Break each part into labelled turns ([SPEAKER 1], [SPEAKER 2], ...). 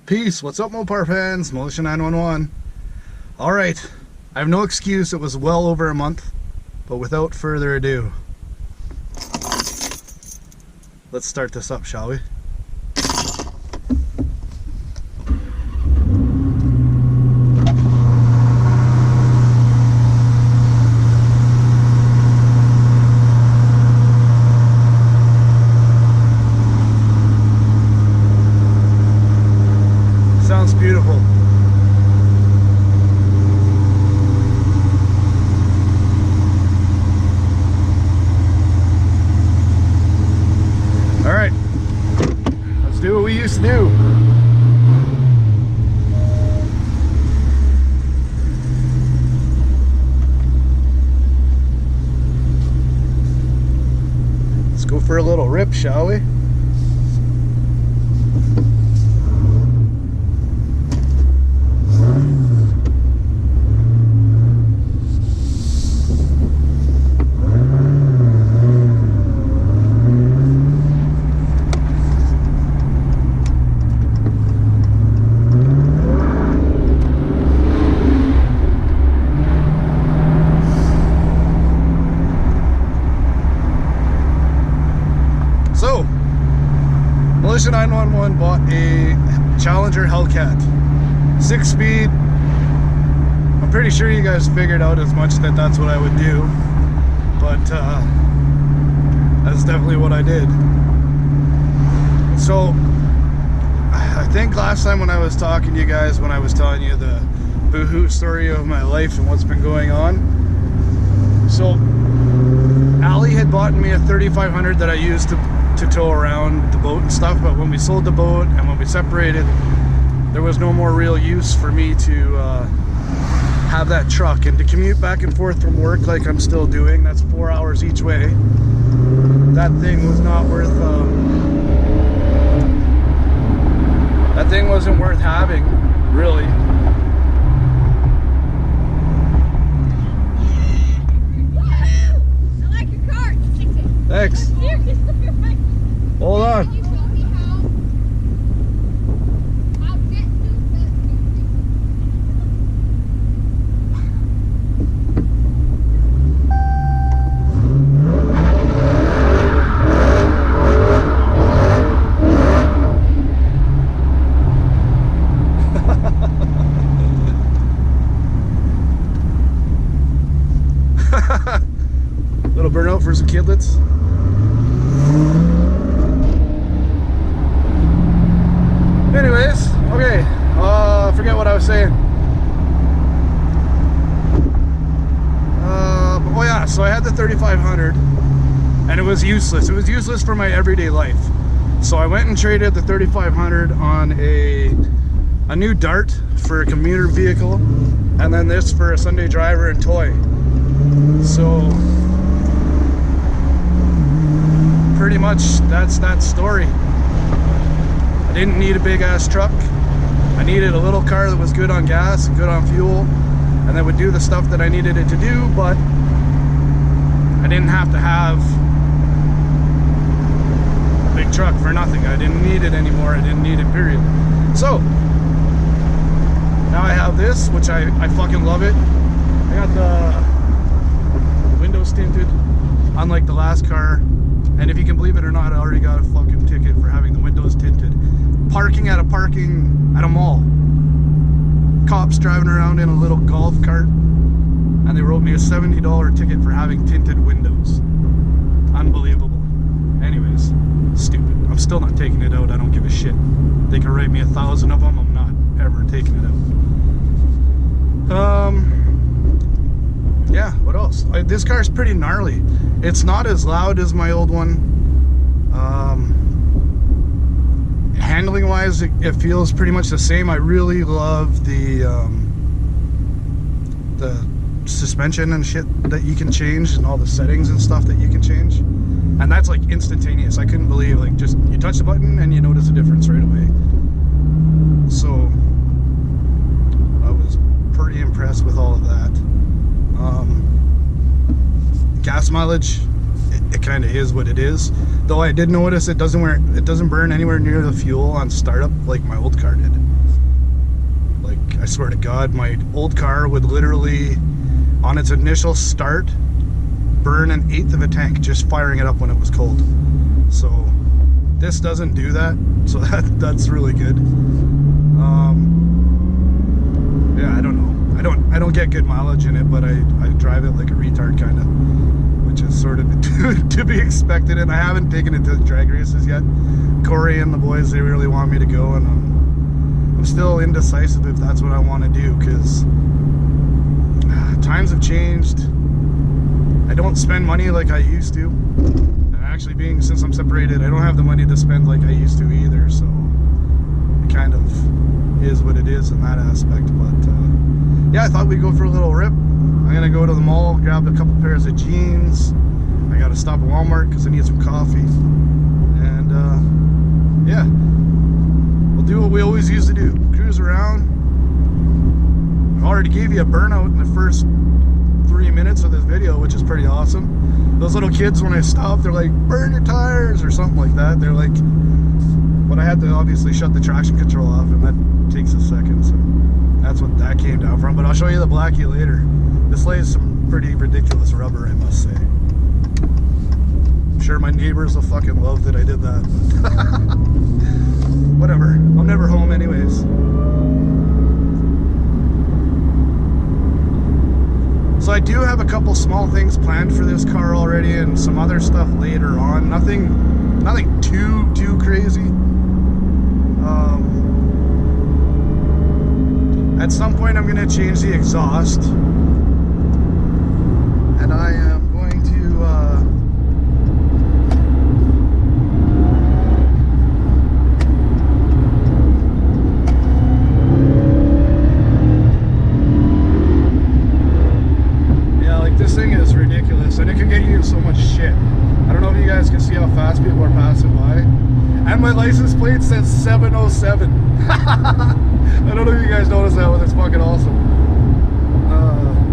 [SPEAKER 1] Peace. What's up, Mopar fans? Militia 911. Alright, I have no excuse. It was well over a month, but without further ado, let's start this up, shall we? Sounds beautiful. All right, let's do what we used to do. Let's go for a little rip, shall we? So, Militia 911 bought a Challenger Hellcat, 6-speed. I'm pretty sure you guys figured out as much that that's what I would do, but that's definitely what I did. So, I think last time when I was talking to you guys, when I was telling you the boohoo story of my life and what's been going on, so Allie had bought me a 3500 that I used to tow around the boat and stuff, but when we sold the boat and when we separated, there was no more real use for me to have that truck, and to commute back and forth from work like I'm still doing, that's 4 hours each way. That thing was not worth that thing wasn't worth having, really.
[SPEAKER 2] I like your car.
[SPEAKER 1] Thanks. Hold on.
[SPEAKER 2] Can you show me how get
[SPEAKER 1] Little burnout for some kidlets. Anyways, okay, forget what I was saying. Oh yeah, so I had the 3500 and it was useless. It was useless for my everyday life. So I went and traded the 3500 on a new Dart for a commuter vehicle, and then this for a Sunday driver and toy. So pretty much that's that story. I didn't need a big ass truck. I needed a little car that was good on gas and good on fuel and that would do the stuff that I needed it to do, but I didn't have to have a big truck for nothing. I didn't need it anymore. I didn't need it, period. So now I have this, which I fucking love it. I got the windows tinted, unlike the last car. And if you can believe it or not, I already got a fucking ticket for having the windows tinted. Parking at a mall. Cops driving around in a little golf cart, and they wrote me a $70 ticket for having tinted windows. Unbelievable. Anyways, stupid. I'm still not taking it out. I don't give a shit. They can write me 1,000 of them. I'm not ever taking it out. Yeah, what else? This car's pretty gnarly. It's not as loud as my old one. Handling wise, it feels pretty much the same. I really love the suspension and shit that you can change, and all the settings and stuff that you can change. And that's like instantaneous. I couldn't believe, like, just you touch the button and you notice a difference right away. So I was pretty impressed with all of that. Gas mileage, it kind of is what it is. Though I did notice it doesn't burn anywhere near the fuel on startup like my old car did. I swear to God, my old car would literally, on its initial start, burn 1/8 of a tank just firing it up when it was cold. So this doesn't do that, so that's really good. Yeah, I don't know. I don't get good mileage in it, but I drive it like a retard kind of, which is sort of to be expected. And I haven't taken it to the drag races yet. Corey and the boys, they really want me to go, and I'm still indecisive if that's what I want to do, because times have changed. I don't spend money like I used to. Actually, being since I'm separated, I don't have the money to spend like I used to either, so it kind of is what it is in that aspect. But yeah, I thought we'd go for a little rip. I'm gonna go to the mall, grab a couple pairs of jeans. I gotta stop at Walmart because I need some coffee. And yeah, we'll do what we always used to do. Cruise around. I already gave you a burnout in the first 3 minutes of this video, which is pretty awesome. Those little kids, when I stopped, they're like, burn your tires or something like that. They're like, but I had to obviously shut the traction control off, and that takes a second, so that's what that came down from. But I'll show you the Blackie later. This lays some pretty ridiculous rubber, I must say. I'm sure my neighbors will fucking love that I did that. Whatever, I'm never home anyways. So I do have a couple small things planned for this car already, and some other stuff later on. Nothing too crazy. At some point I'm going to change the exhaust, and I am going to yeah, like this thing is ridiculous, and it can get you in so much shit. I don't know if you guys can see how fast people are passing by, and my license plate says 707. I don't know if you guys noticed that, but it's fucking awesome.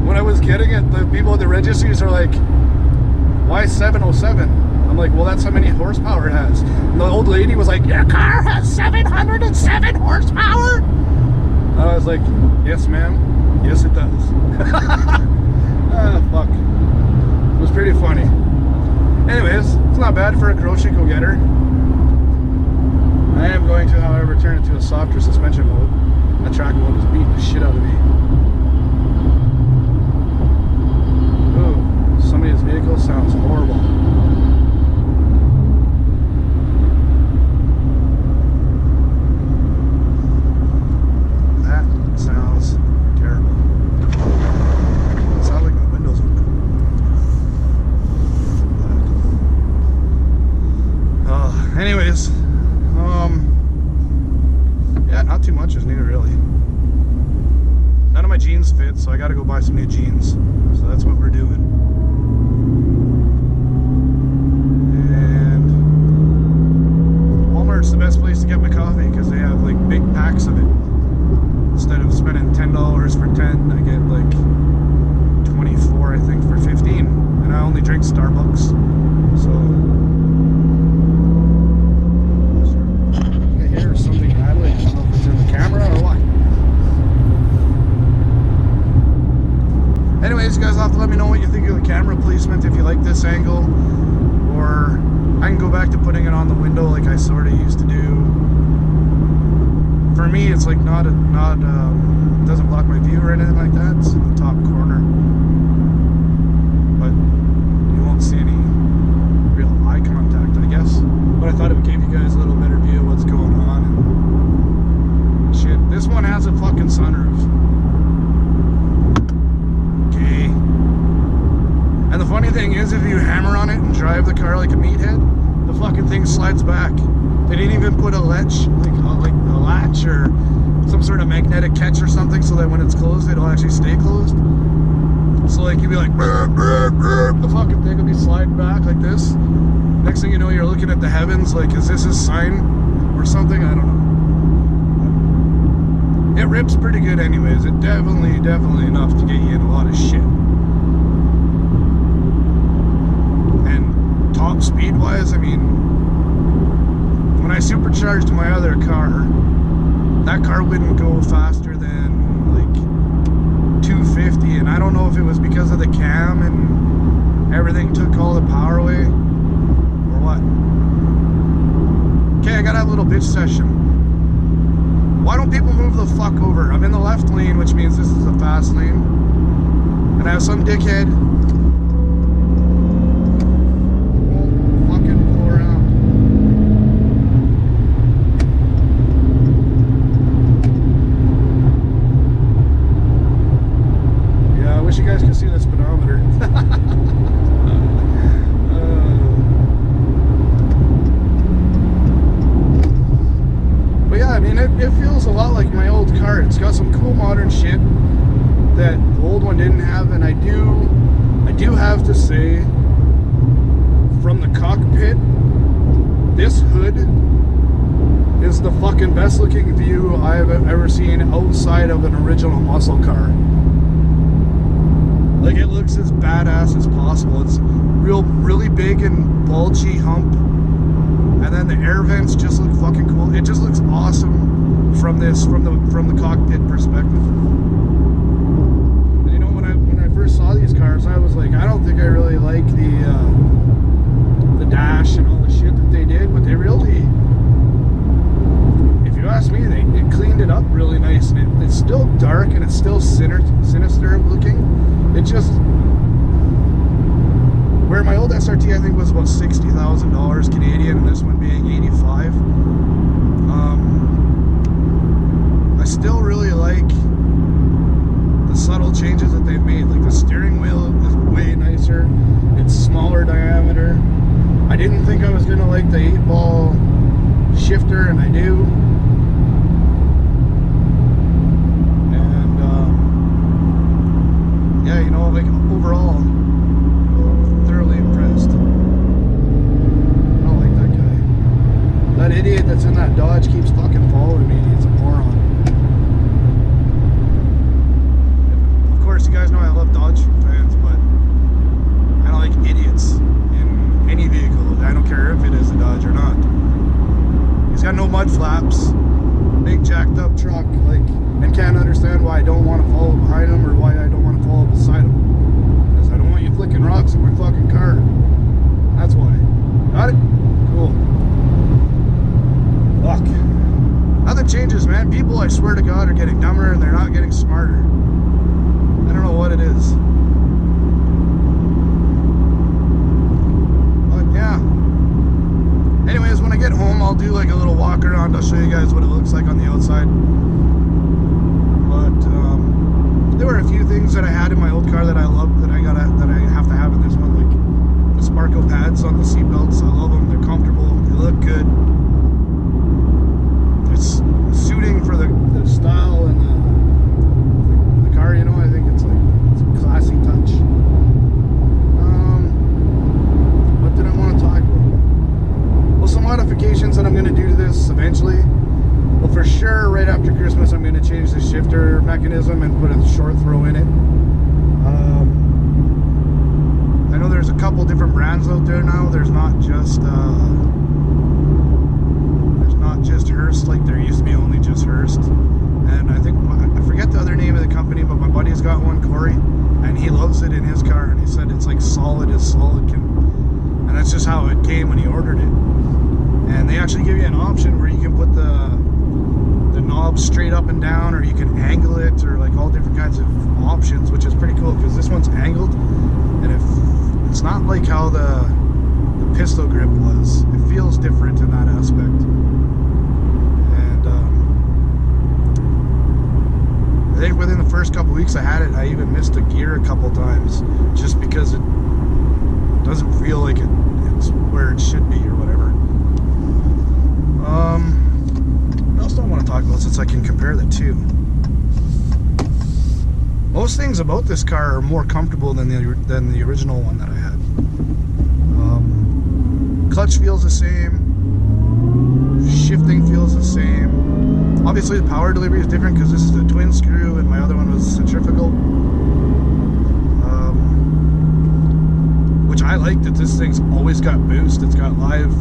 [SPEAKER 1] When I was getting it, the people at the registries are like, why 707? I'm like, well, that's how many horsepower it has. And the old lady was like, your car has 707 horsepower? I was like, yes, ma'am. Yes, it does. Fuck. It was pretty funny. Anyways, it's not bad for a grocery go-getter. I am going to, however, turn it to a softer suspension mode. That track mode is beating the shit out of me. Ooh, somebody's vehicle sounds horrible. That sounds terrible. It sounds like my window's open. Anyways. Yeah, not too much is new, really. None of my jeans fit, so I gotta go buy some new jeans. So that's what we're doing. And Walmart's the best place to get my coffee because they have like big packs of it. Instead of spending $10 for 10, I get like 24, I think, for 15. And I only drink Starbucks. So here's something rattling. I don't know if it's in the camera or what. Anyways, you guys have to let me know what you think of the camera placement, if you like this angle, or I can go back to putting it on the window like I sort of used to do. For me, it's like doesn't block my view or anything like that. It's in the top corner, but you won't see any real eye contact, I guess. But I thought it would give you guys a little better view of what's going on. And shit, this one has a fucking sunroof. Okay. And the funny thing is, if you hammer on it and drive the car like a meathead, the fucking thing slides back. They didn't even put a latch, like a latch or some sort of magnetic catch or something, so that when it's closed, it'll actually stay closed. So like you'd be like, burr, burr, burr, the fucking thing will be sliding back like this. Next thing you know, you're looking at the heavens like, is this a sign or something? I don't know. It rips pretty good anyways. It definitely enough to get you in a lot of shit. And top speed wise, I mean, when I supercharged my other car, that car wouldn't go faster than and I don't know if it was because of the cam and everything took all the power away or what. Okay, I gotta have a little bitch session. Why don't people move the fuck over? I'm in the left lane, which means this is a fast lane, and I have some dickhead won't fucking pull around. Yeah, I wish you guys could see the speedometer. But yeah, I mean, it feels a lot like my old car. It's got some cool modern shit that the old one didn't have, and I do have to say, from the cockpit, this hood is the fucking best looking view I've ever seen outside of an original muscle car. Like, it looks as badass as possible. It's really big and bulgy hump, and then the air vents just look fucking cool. It just looks awesome from the cockpit perspective. And you know, when I first saw these cars, I was like, I don't think I really like the dash and all the shit that they did, but they really, if you ask me, it cleaned it up really nice, and it's still dark and it's still sinister looking. It just, where my old SRT I think was about $60,000 Canadian, and this one being 85. I still really like the subtle changes that they've made. Like, the steering wheel is way nicer. It's smaller diameter. I didn't think I was gonna like the 8-ball shifter, and I do. And yeah, you know, like, overall, thoroughly impressed. I don't like that guy. That idiot that's in that Dodge keeps fucking following me. He's a moron. Of course, you guys know I love Dodge fans, but I don't like idiots in any vehicle. I don't care if it is a Dodge or not. He's got no mud flaps, big jacked up truck, like, and can't understand why I don't want to follow behind him, or why I don't want to follow beside him. Because I don't want you flicking rocks at my fucking car. That's why. Got it? Cool. Fuck. Nothing changes, man. People, I swear to God, are getting dumber and they're not getting smarter. I don't know what it is. But yeah. Anyways, when I get home, I'll do like a little walk around. I'll show you guys what it looks like on the outside. But there were a few things that I had in my old car that I loved that I have to have in this one, like the Sparko pads on the seat belts. I love them. They're comfortable. They look good. It's suiting for the style and the car. You know, I think it's a classy touch. What did I want to talk about? Well, some modifications that I'm going to do to this eventually. Well, for sure, right after Christmas, I'm going to change the shifter mechanism and put a short throw in it. I know there's a couple different brands out there now. There's not just Hurst, like there used to be only just Hurst. And I think, I forget the other name of the company, but my buddy's got one, Corey, and he loves it in his car, and he said it's like solid as solid can. And that's just how it came when he ordered it. And they actually give you an option where you can put the knob straight up and down, or you can angle it, or like all different kinds of options, which is pretty cool because this one's angled, and if it's not like how the pistol grip was, it feels different in that aspect. And I think within the first couple weeks I had it, I even missed a gear a couple times just because it doesn't feel like it's where it should be or whatever. What else do I want to talk about since I can compare the two? Most things about this car are more comfortable than the original one that I had. Clutch feels the same. Shifting feels the same. Obviously the power delivery is different because this is a twin screw and my other one was centrifugal. Which I like that this thing's always got boost. It's got live,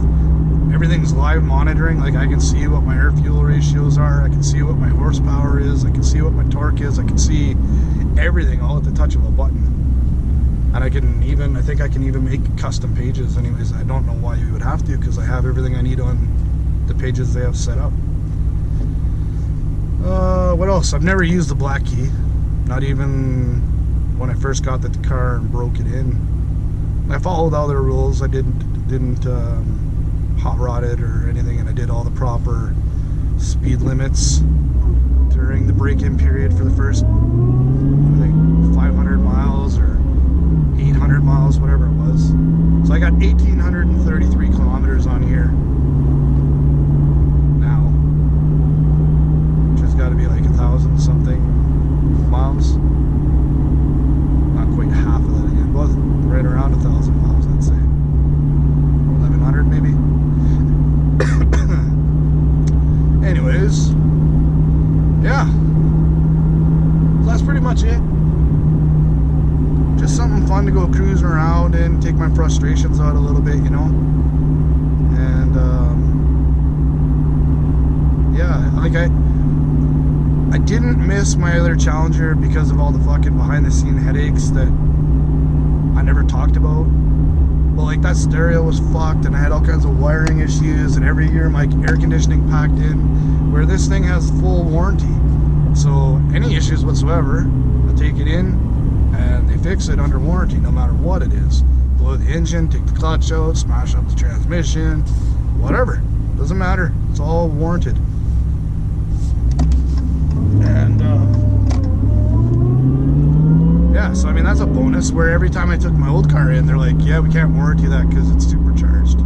[SPEAKER 1] everything's live monitoring. Like I can see what my air fuel ratios are. I can see what my horsepower is. I can see what my torque is. I can see everything all at the touch of a button. And I think I can even make custom pages anyways. I don't know why you would have to, because I have everything I need on the pages they have set up. What else? I've never used the black key. Not even when I first got the car and broke it in. I followed all their rules. I didn't hot rod it or anything, and I did all the proper speed limits during the break-in period for the first, I think, 500 miles or 800 miles, whatever it was. So I got 1,833 kilometers on here now, which has got to be like 1,000 something miles. Not quite half of that again, but right around 1,000 miles, I'd say. 1,100 maybe. Anyways, yeah, so that's pretty much it. Just something fun to go cruising around and take my frustrations out a little bit, you know. And yeah, like I didn't miss my other Challenger because of all the fucking behind the scene headaches that I never talked about. But like, that stereo was fucked, and I had all kinds of wiring issues, and every year my air conditioning packed in, where this thing has full warranty. So any issues whatsoever, I take it in and they fix it under warranty, no matter what it is. Blow the engine, take the clutch out, smash up the transmission, whatever, doesn't matter, it's all warranted. And yeah, so I mean, that's a bonus, where every time I took my old car in, they're like, yeah, we can't warranty that because it's supercharged.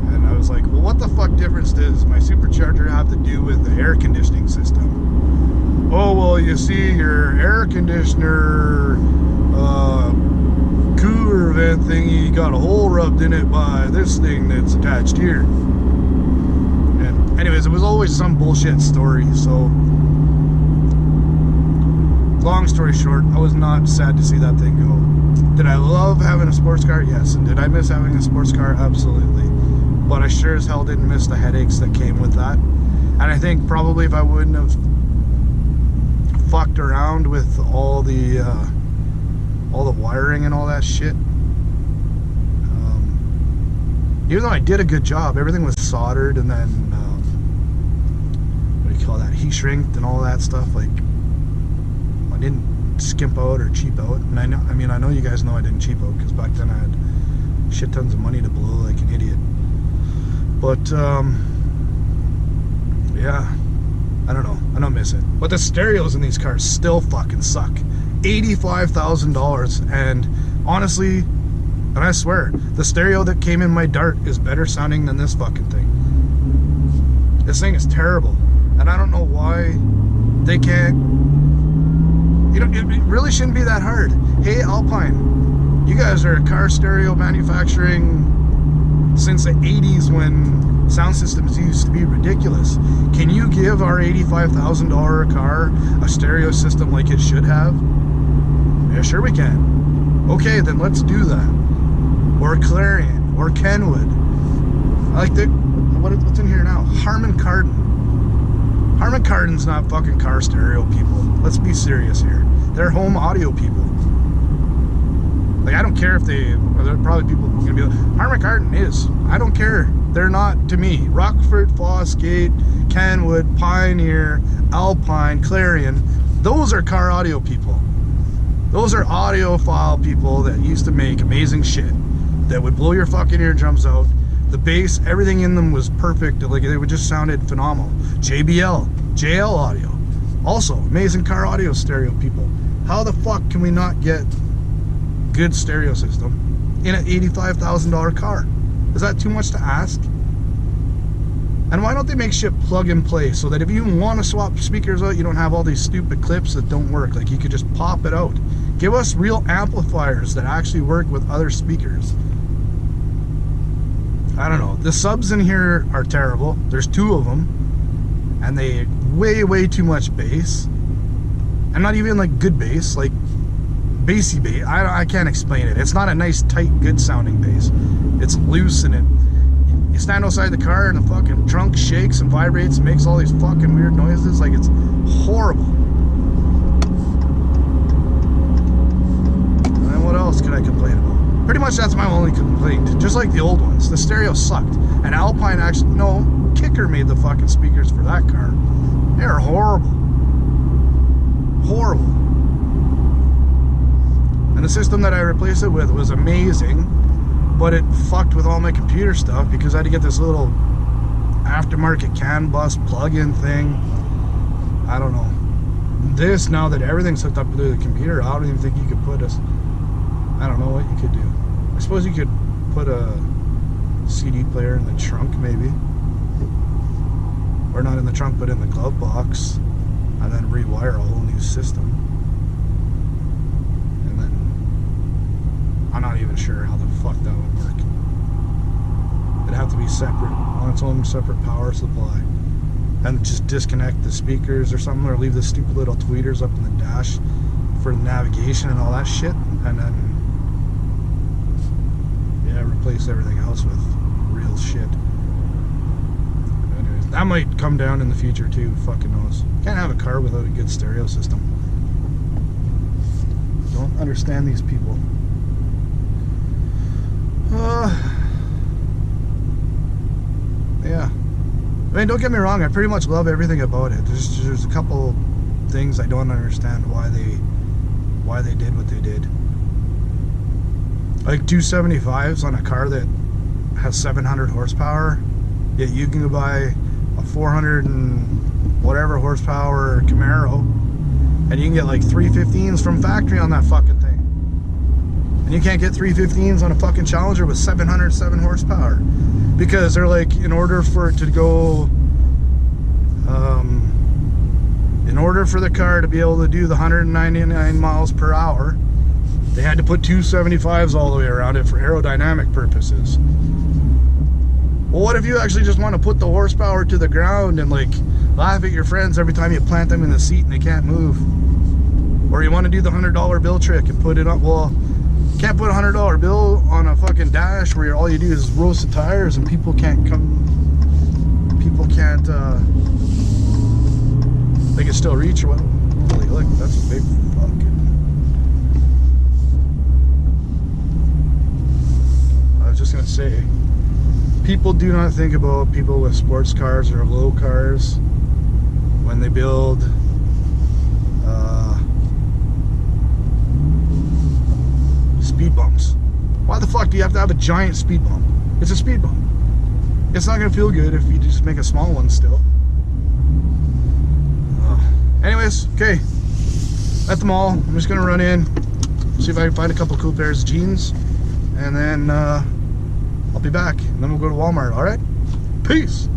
[SPEAKER 1] And I was like, well, what the fuck difference does my supercharger have to do with the air conditioning system? Oh, well, you see, your air conditioner cooler vent thingy got a hole rubbed in it by this thing that's attached here. And anyways, it was always some bullshit story. So long story short, I was not sad to see that thing go. Did I love having a sports car? Yes. And did I miss having a sports car? Absolutely. But I sure as hell didn't miss the headaches that came with that. And I think probably if I wouldn't have fucked around with all the wiring and all that shit, even though I did a good job, everything was soldered, and then what do you call that, heat shrinked and all that stuff. Like, I didn't skimp out or cheap out. And I know you guys know I didn't cheap out, because back then I had shit tons of money to blow like an idiot. But yeah, I don't know, I don't miss it. But the stereos in these cars still fucking suck. $85,000, and honestly, and I swear, the stereo that came in my Dart is better sounding than this fucking thing. This thing is terrible, and I don't know why they can't. You know, it really shouldn't be that hard. Hey, Alpine, you guys are car stereo manufacturing since the 80s, when sound systems used to be ridiculous. Can you give our $85,000 car a stereo system like it should have? Yeah, sure we can. Okay, then let's do that. Or Clarion, or Kenwood. I like the, what's in here now? Harman Kardon. Harman Kardon's not fucking car stereo people. Let's be serious here. They're home audio people. Like, I don't care if there are probably people who are gonna be like, Harman Kardon is. I don't care. They're not to me. Rockford, Fosgate, Kenwood, Pioneer, Alpine, Clarion, those are car audio people. Those are audiophile people that used to make amazing shit that would blow your fucking eardrums out. The bass, everything in them was perfect. Like, they would just sounded phenomenal. JBL, JL Audio, also amazing car audio stereo people. How the fuck can we not get good stereo system in an $85,000 car? Is that too much to ask? And why don't they make shit plug and play, so that if you want to swap speakers out, you don't have all these stupid clips that don't work? Like, you could just pop it out. Give us real amplifiers that actually work with other speakers. I don't know. The subs in here are terrible. There's 2 of them, and they way too much bass, and not even like good bass, like bassy bass. I can't explain it. It's not a nice, tight, good sounding bass. It's loose, and you stand outside the car and the fucking trunk shakes and vibrates and makes all these fucking weird noises. Like, it's horrible. Pretty much that's my only complaint. Just like the old ones, the stereo sucked. And Alpine actually, no, Kicker made the fucking speakers for that car. They're horrible. Horrible. And the system that I replaced it with was amazing, but it fucked with all my computer stuff because I had to get this little aftermarket CAN bus plug-in thing. I don't know. This, now that everything's hooked up to the computer, I don't even think you could put a, I don't know what you could do. I suppose you could put a CD player in the trunk, maybe. Or not in the trunk, but in the glove box. And then rewire a whole new system. And then, I'm not even sure how the fuck that would work. It'd have to be separate, on its own separate power supply. And just disconnect the speakers or something, or leave the stupid little tweeters up in the dash for navigation and all that shit. And then, yeah, replace everything else with real shit. Anyways, that might come down in the future too, fucking knows. Can't have a car without a good stereo system. Don't understand these people. Yeah. I mean, don't get me wrong, I pretty much love everything about it. There's a couple things I don't understand why they did what they did. Like 275s on a car that has 700 horsepower, yet you can buy a 400 and whatever horsepower Camaro, and you can get like 315s from factory on that fucking thing. And you can't get 315s on a fucking Challenger with 707 horsepower. Because they're like, in order for it to go, in order for the car to be able to do the 199 miles per hour, they had to put 275s all the way around it for aerodynamic purposes. Well, what if you actually just want to put the horsepower to the ground and like laugh at your friends every time you plant them in the seat and they can't move? Or you want to do the $100 bill trick and put it up, well, can't put a $100 bill on a fucking dash where all you do is roast the tires and people can't they can still reach or what? Holy, look, that's a big fucking, I was just gonna say, people do not think about people with sports cars or low cars when they build speed bumps. Why the fuck do you have to have a giant speed bump? It's a speed bump. It's not gonna feel good if you just make a small one still. Anyways, okay, at the mall, I'm just gonna run in, see if I can find a couple cool pairs of jeans, and then I'll be back, and then we'll go to Walmart. All right, peace.